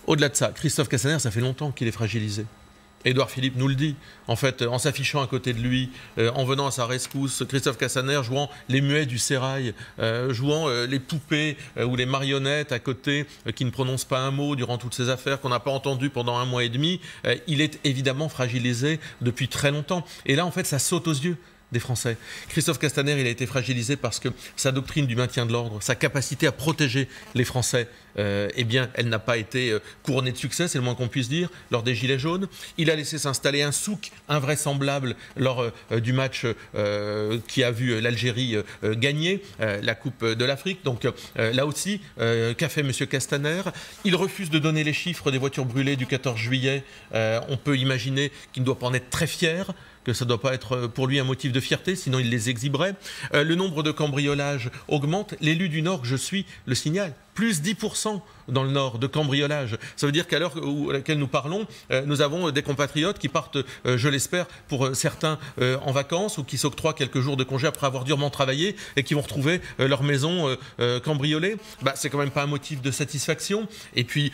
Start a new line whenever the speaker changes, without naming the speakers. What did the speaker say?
Au-delà de ça, Christophe Castaner, ça fait longtemps qu'il est fragilisé. Édouard Philippe nous le dit. En fait, en s'affichant à côté de lui, en venant à sa rescousse, Christophe Castaner jouant les muets du sérail, jouant les poupées ou les marionnettes à côté, qui ne prononcent pas un mot durant toutes ces affaires, qu'on n'a pas entendu pendant 1 mois et demi, il est évidemment fragilisé depuis très longtemps. Et là, en fait, ça saute aux yeux des Français. Christophe Castaner, il a été fragilisé parce que sa doctrine du maintien de l'ordre, sa capacité à protéger les Français, eh bien, elle n'a pas été couronnée de succès, c'est le moins qu'on puisse dire, lors des Gilets jaunes. Il a laissé s'installer un souk invraisemblable lors du match qui a vu l'Algérie gagner la Coupe de l'Afrique. Donc là aussi, qu'a fait M. Castaner? Il refuse de donner les chiffres des voitures brûlées du 14 juillet. On peut imaginer qu'il ne doit pas en être très fier, que ça ne doit pas être pour lui un motif de fierté, sinon il les exhiberait. Le nombre de cambriolages augmente. L'élu du Nord que je suis le signale. Plus 10% dans le Nord de cambriolage. Ça veut dire qu'à l'heure à laquelle nous parlons, nous avons des compatriotes qui partent, je l'espère, pour certains en vacances ou qui s'octroient quelques jours de congé après avoir durement travaillé et qui vont retrouver leur maison cambriolée. C'est quand même pas un motif de satisfaction. Et puis,